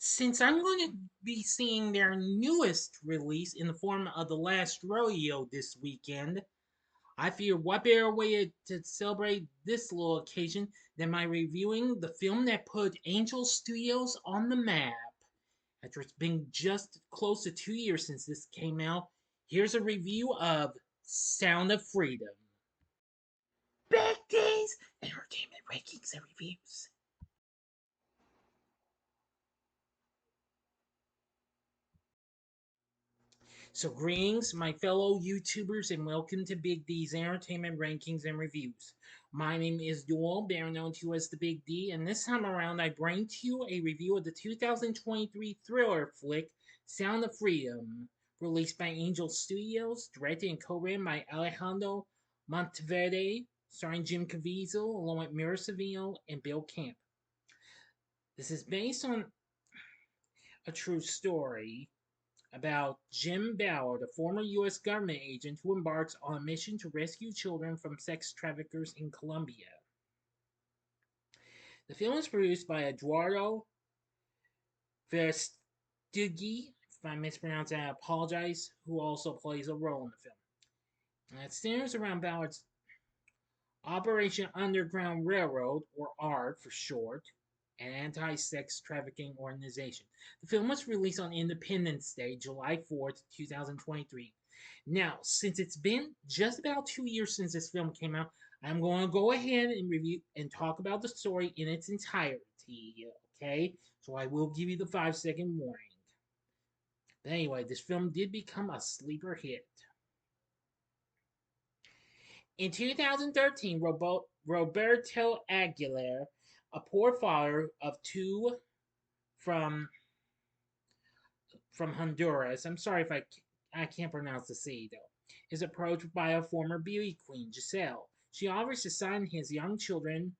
Since I'm going to be seeing their newest release in the form of The Last Rodeo this weekend, I figured what better way to celebrate this little occasion than by reviewing the film that put Angel Studios on the map. After it's been just close to 2 years since this came out, here's a review of Sound of Freedom. Big D's Entertainment Rankings and Reviews. So, greetings, my fellow YouTubers, and welcome to Big D's Entertainment Rankings and Reviews. My name is Dual, better known to you as the Big D, and this time around I bring to you a review of the 2023 thriller flick Sound of Freedom, released by Angel Studios, directed and co-written by Alejandro Monteverde, starring Jim Caviezel along with Mira Sorvino and Bill Camp. This is based on a true story about Jim Ballard, a former U.S. government agent who embarks on a mission to rescue children from sex traffickers in Colombia. The film is produced by Eduardo Verstuggi. If I mispronounce that, I apologize, who also plays a role in the film. And it centers around Ballard's Operation Underground Railroad, or ARD for short, an anti sex trafficking organization. The film was released on Independence Day, July 4th, 2023. Now, since it's been just about 2 years since this film came out, I'm going to go ahead and review and talk about the story in its entirety. Okay? So I will give you the 5-second warning. But anyway, this film did become a sleeper hit. In 2013, Roberto Aguilar, a poor father of two from Honduras, I'm sorry if I can't pronounce the C though, is approached by a former beauty queen, Giselle. She offers to sign his young children,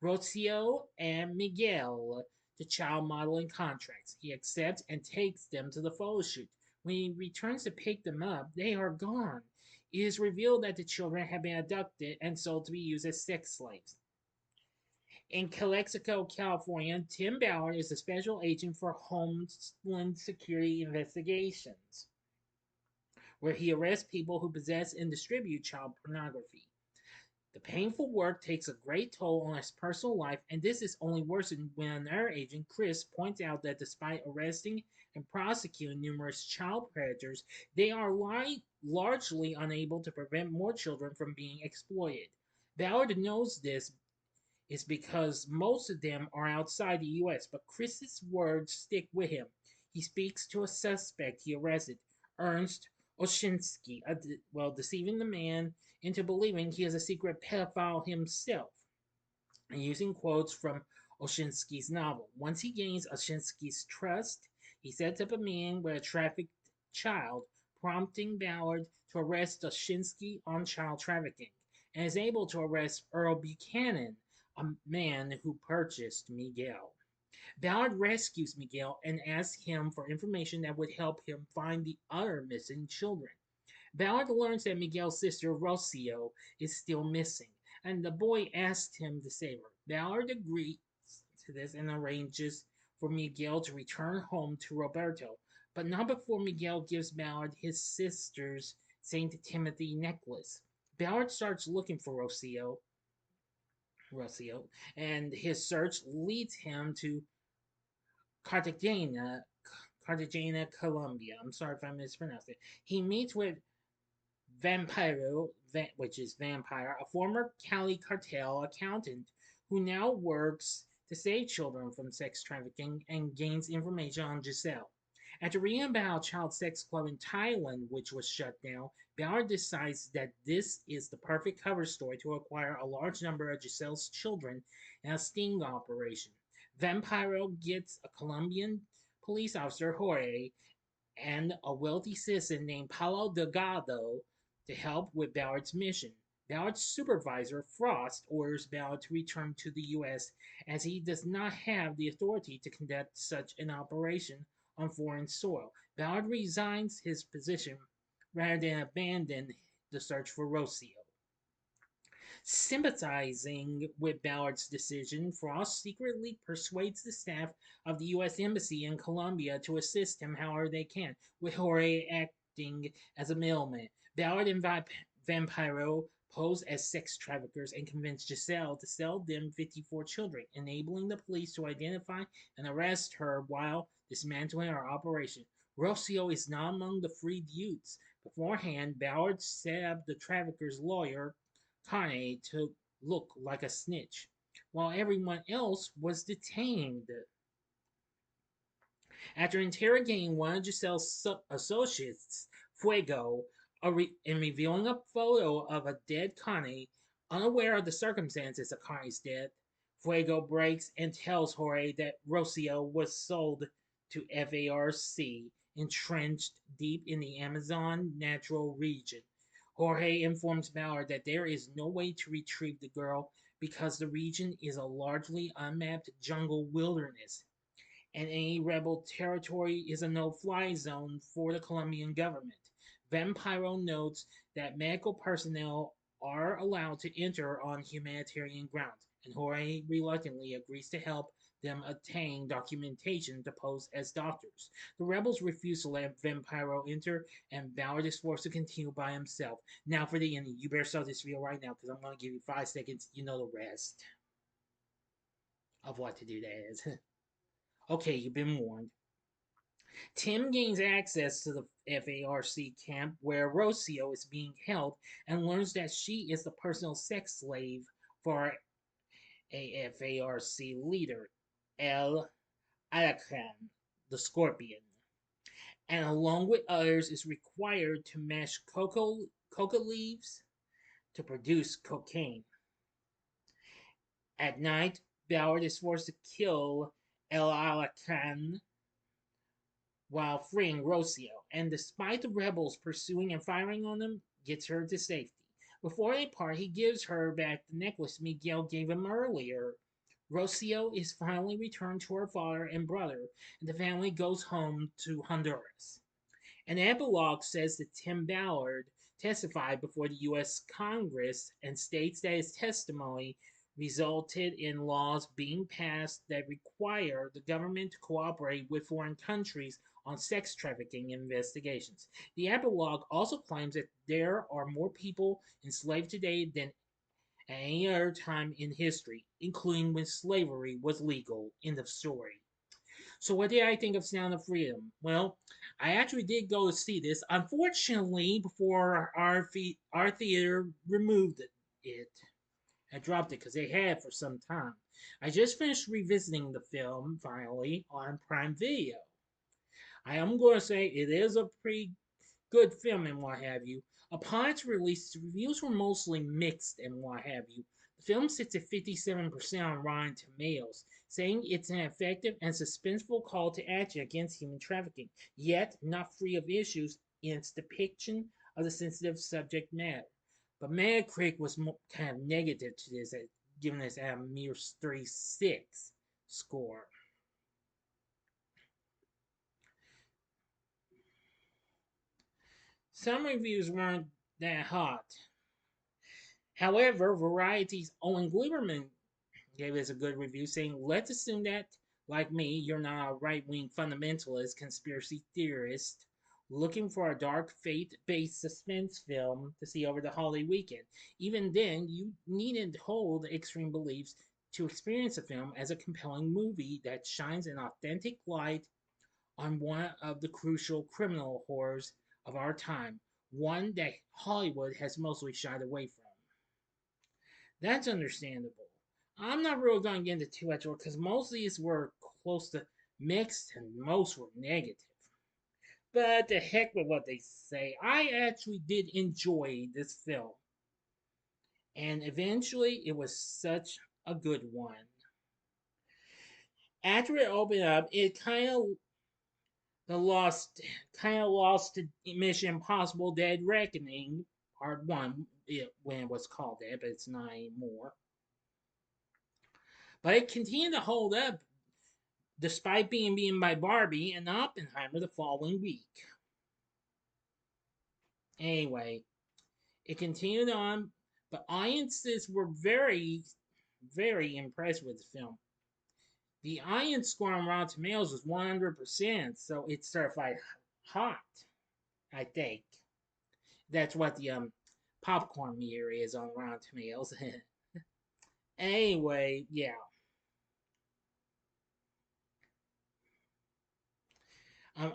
Rocio and Miguel, to child modeling contracts. He accepts and takes them to the photo shoot. When he returns to pick them up, they are gone. It is revealed that the children have been abducted and sold to be used as sex slaves. In Calexico, California, Tim Ballard is a special agent for Homeland Security investigations, where he arrests people who possess and distribute child pornography. The painful work takes a great toll on his personal life, and this is only worsened when another agent, Chris, points out that despite arresting and prosecuting numerous child predators, they are largely unable to prevent more children from being exploited. Ballard knows this is because most of them are outside the US, but Chris's words stick with him. He speaks to a suspect he arrested, Ernst Oshinsky, deceiving the man into believing he is a secret pedophile himself, and using quotes from Oshinsky's novel. Once he gains Oshinsky's trust, he sets up a meeting with a trafficked child, prompting Ballard to arrest Oshinsky on child trafficking, and is able to arrest Earl Buchanan, a man who purchased Miguel. Ballard rescues Miguel and asks him for information that would help him find the other missing children. Ballard learns that Miguel's sister Rocio is still missing, and the boy asks him to save her. Ballard agrees to this and arranges for Miguel to return home to Roberto, but not before Miguel gives Ballard his sister's St. Timothy necklace. Ballard starts looking for Rocio, and his search leads him to Cartagena, Cartagena, Colombia. I'm sorry if I mispronounced it. He meets with Vampiro, which is vampire, a former Cali cartel accountant who now works to save children from sex trafficking and gains information on Giselle. After reading about a child sex club in Thailand, which was shut down, Ballard decides that this is the perfect cover story to acquire a large number of Giselle's children in a sting operation. Vampiro gets a Colombian police officer, Jorge, and a wealthy citizen named Paulo Delgado to help with Ballard's mission. Ballard's supervisor, Frost, orders Ballard to return to the U.S. as he does not have the authority to conduct such an operation on foreign soil. Ballard resigns his position rather than abandon the search for Rocio. Sympathizing with Ballard's decision, Frost secretly persuades the staff of the U.S. Embassy in Colombia to assist him however they can, with Jorge acting as a middleman. Ballard and Vampiro pose as sex traffickers and convince Giselle to sell them 54 children, enabling the police to identify and arrest her while dismantling her operation. Rocio is not among the freed youths. Beforehand, Ballard set up the traffickers' lawyer, Kane, to look like a snitch, while everyone else was detained. After interrogating one of Giselle's associates, Fuego, and revealing a photo of a dead Connie, unaware of the circumstances of Connie's death, Fuego breaks and tells Jorge that Rocio was sold to FARC, entrenched deep in the Amazon natural region. Jorge informs Ballard that there is no way to retrieve the girl because the region is a largely unmapped jungle wilderness and any rebel territory is a no fly zone for the Colombian government. Vampiro notes that medical personnel are allowed to enter on humanitarian grounds, and Jorge reluctantly agrees to help them obtain documentation to pose as doctors. The rebels refuse to let Vampiro enter, and Ballard is forced to continue by himself. Now for the ending. You better start this video right now because I'm going to give you 5 seconds. You know the rest of what to do, that is. Okay, you've been warned. Tim gains access to the FARC camp where Rocio is being held and learns that she is the personal sex slave for a FARC leader, El Alacran, the Scorpion, and along with others is required to mash coca leaves to produce cocaine. At night, Ballard is forced to kill El Alacran while freeing Rocio, and despite the rebels pursuing and firing on them, gets her to safety. Before they part, he gives her back the necklace Miguel gave him earlier. Rocio is finally returned to her father and brother, and the family goes home to Honduras. An epilogue says that Tim Ballard testified before the U.S. Congress and states that his testimony resulted in laws being passed that require the government to cooperate with foreign countries on sex trafficking investigations. The epilogue also claims that there are more people enslaved today than at any other time in history, including when slavery was legal. End of story. So, what did I think of Sound of Freedom? Well, I actually did go to see this. Unfortunately, before our theater removed it, I dropped it because they had for some time. I just finished revisiting the film finally on Prime Video. I am going to say it is a pretty good film and what have you. Upon its release, the reviews were mostly mixed and what have you. The film sits at 57% on Rotten Tomatoes, saying it's an effective and suspenseful call to action against human trafficking, yet not free of issues in its depiction of the sensitive subject matter. But Metacritic was kind of negative to this, giving this a mere 36 score. Some reviews weren't that hot. However, Variety's Owen Gleiberman gave us a good review saying, let's assume that, like me, you're not a right wing fundamentalist conspiracy theorist looking for a dark faith based suspense film to see over the holiday weekend. Even then, you needn't hold extreme beliefs to experience the film as a compelling movie that shines an authentic light on one of the crucial criminal horrors of our time, one that Hollywood has mostly shied away from. That's understandable. I'm not really going to get into too much more because most of these were close to mixed and most were negative. But the heck with what they say. I actually did enjoy this film. And eventually, it was such a good one. After it opened up, it lost to Mission Impossible: Dead Reckoning Part One, when it was called that, but it's not anymore. But it continued to hold up despite being beaten by Barbie and Oppenheimer the following week. Anyway, it continued on But audiences were very impressed with the film. The audience score on Rotten Tomatoes was 100%, so it's certified hot, I think. That's what the popcorn meter is on Rotten Tomatoes. Anyway, yeah.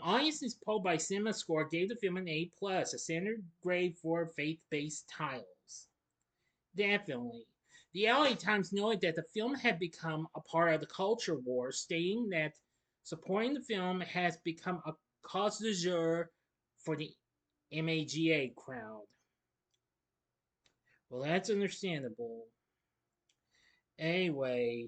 Audiences polled by CinemaScore gave the film an A plus, a standard grade for faith-based titles. Definitely. The LA Times noted that the film had become a part of the culture war, stating that supporting the film has become a cause du jour for the MAGA crowd. Well, that's understandable. Anyway,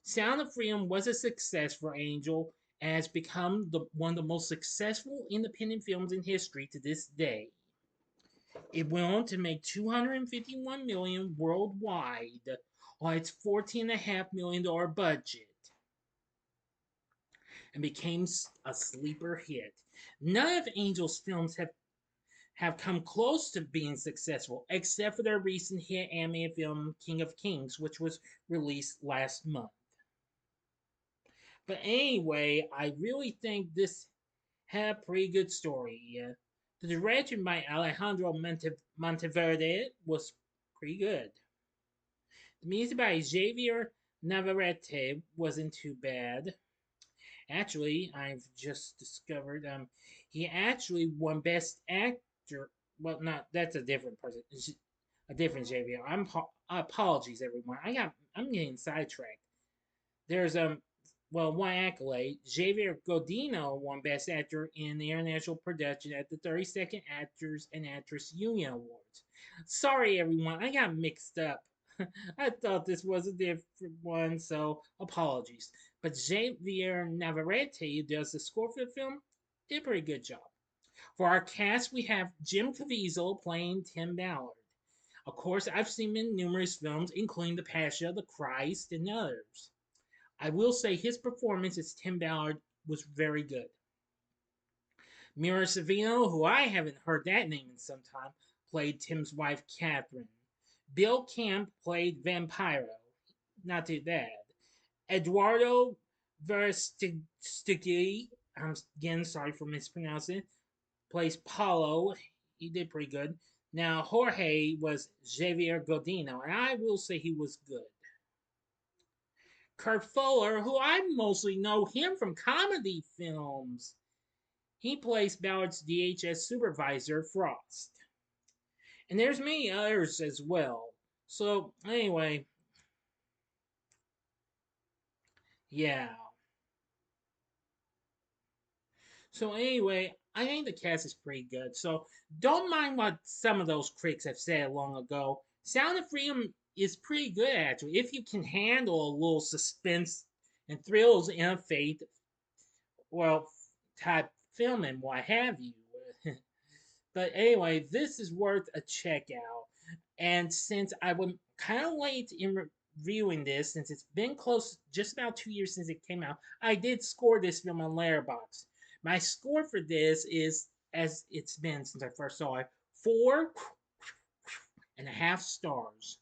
Sound of Freedom was a success for Angel and has become one of the most successful independent films in history to this day. It went on to make 251 million worldwide on its $14.5 million budget and became a sleeper hit. None of Angel's films have come close to being successful, except for their recent hit animated film King of Kings, which was released last month. But anyway, I really think this had a pretty good story. The direction by Alejandro Monteverde was pretty good. The music by Javier Navarrete wasn't too bad. Actually, I've just discovered he actually won Best Actor. Well, not that's a different person. It's a different Javier. Apologies, everyone. I'm getting sidetracked. There's one accolade. Javier Godino won Best Actor in the International Production at the 32nd Actors and Actress Union Awards. Sorry, everyone, I got mixed up. I thought this was a different one, so apologies. But Javier Navarrete, who does the score for the film, did a pretty good job. For our cast, we have Jim Caviezel playing Tim Ballard. Of course, I've seen him in numerous films, including The Passion of the Christ and others. I will say his performance as Tim Ballard was very good. Mira Sorvino, who I haven't heard that name in some time, played Tim's wife Catherine. Bill Camp played Vampiro. Not too bad. Eduardo Verostegui, I'm again sorry for mispronouncing, plays Paulo. He did pretty good. Now, Jorge was Javier Godino, and I will say he was good. Kurt Fuller, who I mostly know him from comedy films. He plays Ballard's DHS supervisor, Frost. And there's many others as well. So, anyway, yeah. So, anyway, I think the cast is pretty good. So, don't mind what some of those critics have said long ago. Sound of Freedom is pretty good, actually, if you can handle a little suspense and thrills in a faith, well, type film and what have you. But anyway, this is worth a check out. And since I was kind of late in reviewing this, since it's been close, just about 2 years since it came out, I did score this film on Letterboxd. My score for this is, as it's been since I first saw it, 4.5 stars.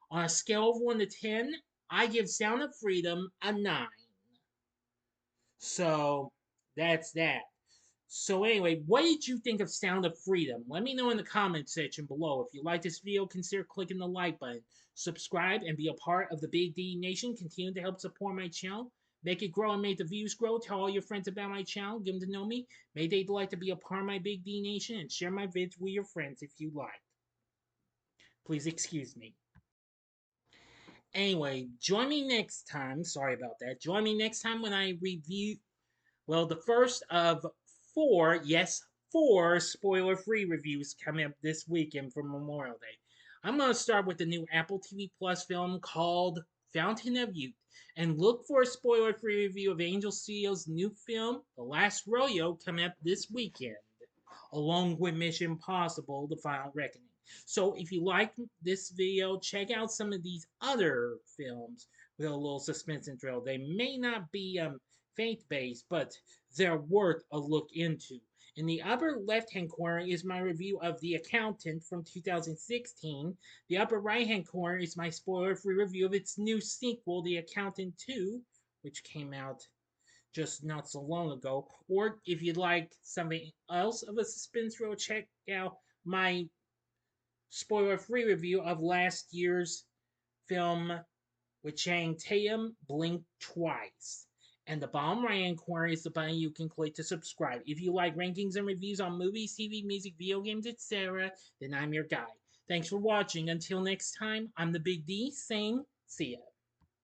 On a scale of 1 to 10, I give Sound of Freedom a 9. So that's that. So anyway, what did you think of Sound of Freedom? Let me know in the comment section below. If you like this video, consider clicking the like button. Subscribe and be a part of the Big D Nation. Continue to help support my channel. Make it grow and make the views grow. Tell all your friends about my channel. Give them to know me. May they'd like to be a part of my Big D Nation and share my vids with your friends if you like. Please excuse me. Anyway, join me next time. Sorry about that. Join me next time when I review, well, the first of four, yes, four spoiler-free reviews coming up this weekend for Memorial Day. I'm going to start with the new Apple TV Plus film called Fountain of Youth, and look for a spoiler-free review of Angel Studio's new film, The Last Rodeo, coming up this weekend, along with Mission Impossible: The Final Reckoning. So if you like this video, check out some of these other films with a little suspense and thrill. They may not be faith-based, but they're worth a look into. In the upper left hand corner is my review of The Accountant from 2016. The upper right hand corner is my spoiler free review of its new sequel, The Accountant 2, which came out just not so long ago. Or if you'd like something else of a suspense thrill, check out my spoiler free review of last year's film with Channing Tatum, Blink Twice. And the bottom right hand corner is the button you can click to subscribe. If you like rankings and reviews on movies, TV, music, video games, etc., then I'm your guy. Thanks for watching. Until next time, I'm the Big D saying see ya.